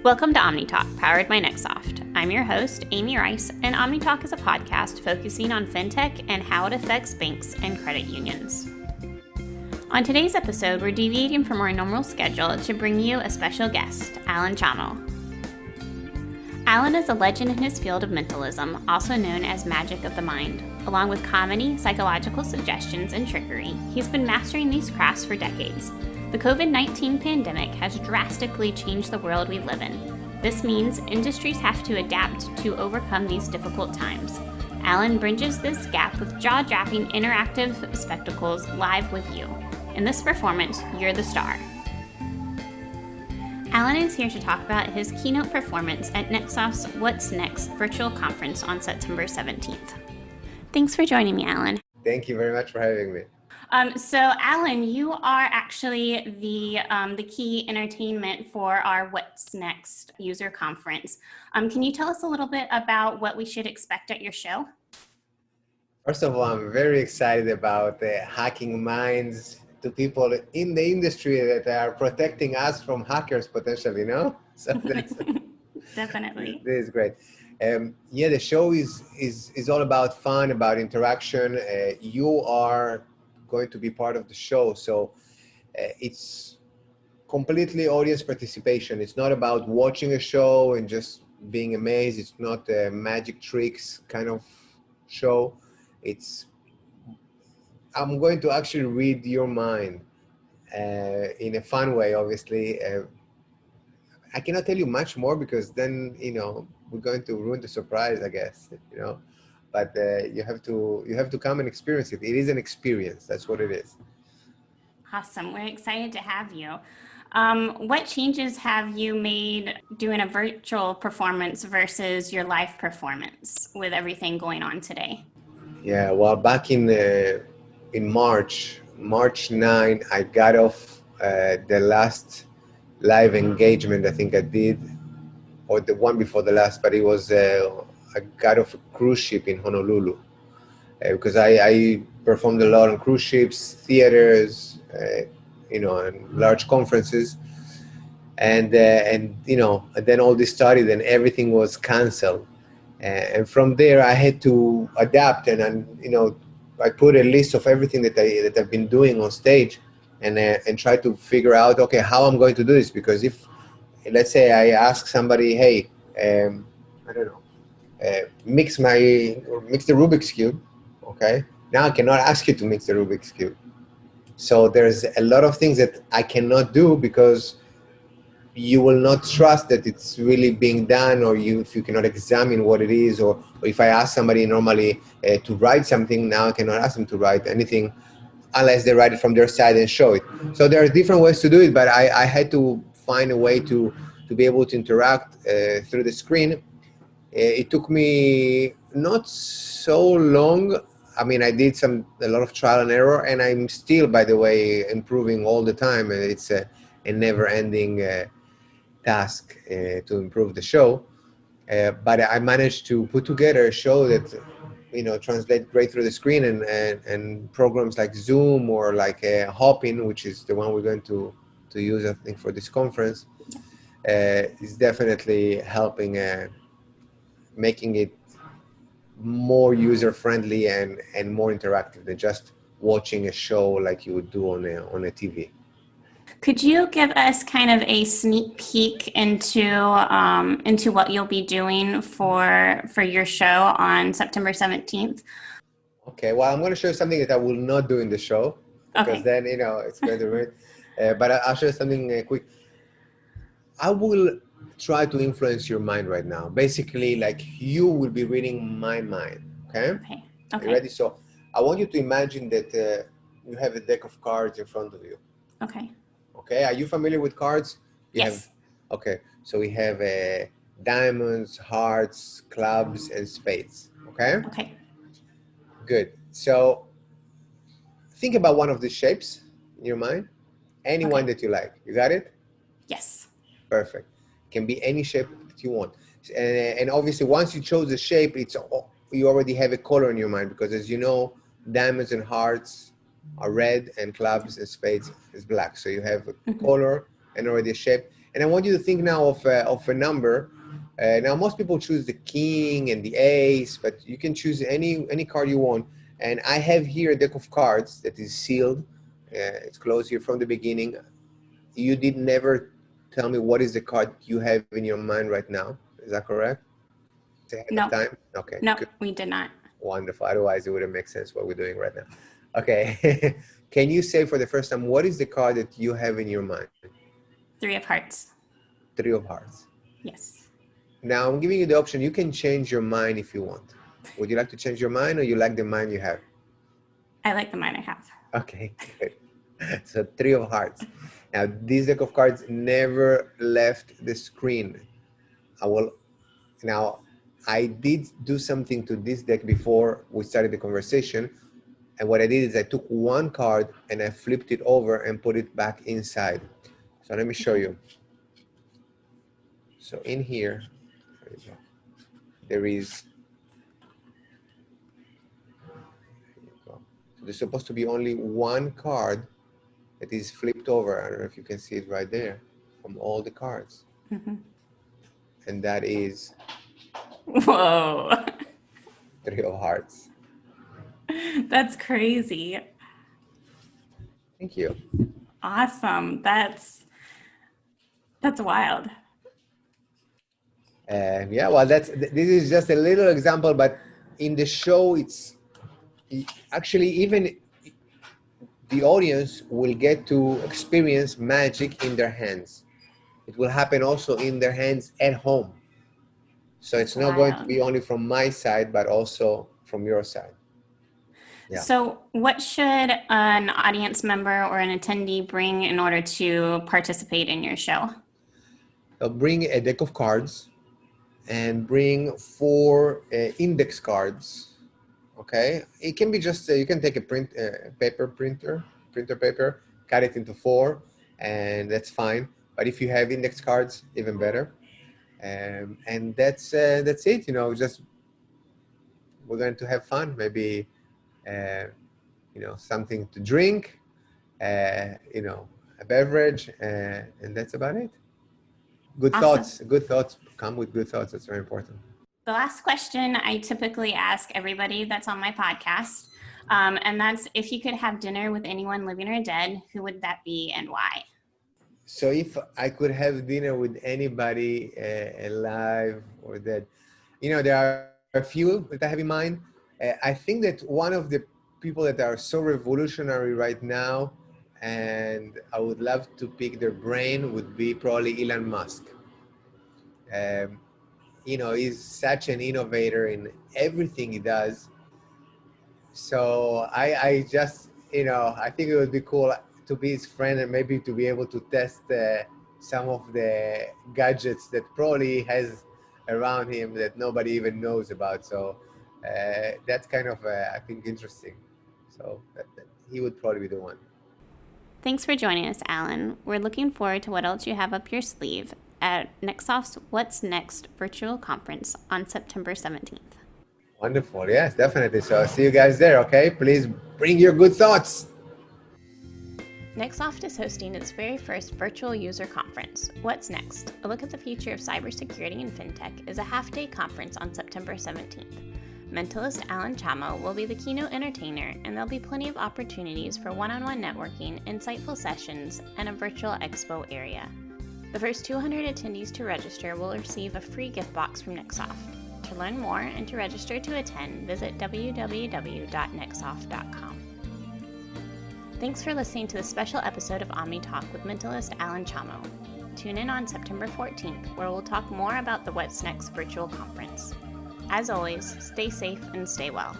Welcome to OmniTalk, powered by Nextsoft. I'm your host, Amy Rice, and OmniTalk is a podcast focusing on fintech and how it affects banks and credit unions. On today's episode, we're deviating from our normal schedule to bring you a special guest, Alan Chamo. Alan is a legend in his field of mentalism, also known as magic of the mind. Along with comedy, psychological suggestions, and trickery, he's been mastering these crafts for decades. The COVID-19 pandemic has drastically changed the world we live in. This means industries have to adapt to overcome these difficult times. Alan bridges this gap with jaw-dropping interactive spectacles live with you. In this performance, you're the star. Alan is here to talk about his keynote performance at Nextsoft's What's Next virtual conference on September 17th. Thanks for joining me, Alan. Thank you very much for having me. So Alan, you are actually the key entertainment for our What's Next user conference. Can you tell us a little bit about what we should expect at your show? First of all, I'm very excited about hacking minds to people in the industry that are protecting us from hackers potentially, So that's Definitely. This is great. The show is all about fun, about interaction. You are going to be part of the show, so it's completely audience participation. It's not about watching a show and just being amazed. It's not a magic tricks kind of show. I'm going to actually read your mind in a fun way, obviously. I cannot tell you much more because then, we're going to ruin the surprise, I guess, But you have to come and experience it. It is an experience. That's what it is. Awesome. We're excited to have you. What changes have you made doing a virtual performance versus your live performance with everything going on today? Yeah, well, back in March 9, I got off the last live engagement I think I did, or the one before the last, but it was I got off a cruise ship in Honolulu because I performed a lot on cruise ships, theaters, and large conferences, and then all this started and everything was canceled, and from there I had to adapt, and I put a list of everything that I've been doing on stage, and try to figure out, okay, how I'm going to do this, because if, let's say, I ask somebody, hey, I don't know, mix the Rubik's Cube, okay? Now I cannot ask you to mix the Rubik's Cube. So there's a lot of things that I cannot do because you will not trust that it's really being done, or if you cannot examine what it is, or if I ask somebody normally to write something, now I cannot ask them to write anything unless they write it from their side and show it. So there are different ways to do it, but I had to find a way to be able to interact through the screen. It took me not so long. I mean, I did a lot of trial and error, and I'm still, by the way, improving all the time. And it's a never-ending task to improve the show. But I managed to put together a show that translate great through the screen, and programs like Zoom or like Hopin, which is the one we're going to use, I think, for this conference, is definitely helping making it more user-friendly and more interactive than just watching a show like you would do on a TV. Could you give us kind of a sneak peek into what you'll be doing for your show on September 17th? Okay, well, I'm going to show you something that I will not do in the show, because then, it's going to ruin. But I'll show you something quick. I will try to influence your mind right now. Basically, like you will be reading my mind, okay? Okay. You ready? So I want you to imagine that you have a deck of cards in front of you. Okay. Okay, are you familiar with cards? Yes. Okay, so we have diamonds, hearts, clubs, and spades, okay? Okay. Good. So think about one of these shapes in your mind, any one that you like. You got it? Yes. Perfect. Can be any shape that you want. And obviously, once you chose the shape, you already have a color in your mind, because as you know, diamonds and hearts are red and clubs and spades is black. So you have a color and already a shape. And I want you to think now of a number. Now, most people choose the king and the ace, but you can choose any card you want. And I have here a deck of cards that is sealed. It's closed here from the beginning. You did never tell me what is the card you have in your mind right now. Is that correct? Ahead of time? Okay. No, good. we did not. Wonderful. Otherwise, it wouldn't make sense what we're doing right now. Okay. Can you say for the first time, what is the card that you have in your mind? 3 of hearts. 3 of hearts. Yes. Now, I'm giving you the option. You can change your mind if you want. Would you like to change your mind, or you like the mind you have? I like the mind I have. Okay, good. So 3 of hearts. Now, this deck of cards never left the screen. I did do something to this deck before we started the conversation. And what I did is I took one card and I flipped it over and put it back inside. So let me show you. So in here, there is, so there's supposed to be only one card that is flipped over. I don't know if you can see it right there from all the cards. Mm-hmm. And that is Whoa. 3 of hearts. That's crazy. Thank you. Awesome. That's wild. Yeah, well, this is just a little example, but in the show, it's actually even the audience will get to experience magic in their hands. It will happen also in their hands at home. So it's not going to be only from my side, but also from your side. Yeah. So what should an audience member or an attendee bring in order to participate in your show? They'll bring a deck of cards and bring 4 index cards. Okay, it can be just you can take a printer paper, cut it into 4, and that's fine. But if you have index cards, even better. And that's it. Just we're going to have fun. Maybe something to drink. A beverage, and that's about it. Good thoughts. Good thoughts come with good thoughts. That's very important. The last question I typically ask everybody that's on my podcast, and that's if you could have dinner with anyone living or dead, who would that be and why? So if I could have dinner with anybody alive or dead, there are a few that I have in mind. I think that one of the people that are so revolutionary right now, and I would love to pick their brain, would be probably Elon Musk. He's such an innovator in everything he does. So I just, I think it would be cool to be his friend and maybe to be able to test some of the gadgets that probably has around him that nobody even knows about. So that's kind of, I think, interesting. So he would probably be the one. Thanks for joining us, Alan. We're looking forward to what else you have up your sleeve at Nexsoft's What's Next virtual conference on September 17th. Wonderful. Yes, definitely. So I'll see you guys there, okay? Please bring your good thoughts. Nexsoft is hosting its very first virtual user conference. What's Next? A look at the future of cybersecurity and fintech is a half-day conference on September 17th. Mentalist Alan Chamo will be the keynote entertainer, and there'll be plenty of opportunities for one-on-one networking, insightful sessions, and a virtual expo area. The first 200 attendees to register will receive a free gift box from Nexsoft. To learn more and to register to attend, visit www.nexsoft.com. Thanks for listening to this special episode of OmniTalk with Mentalist Alan Chamo. Tune in on September 14th, where we'll talk more about the What's Next virtual conference. As always, stay safe and stay well.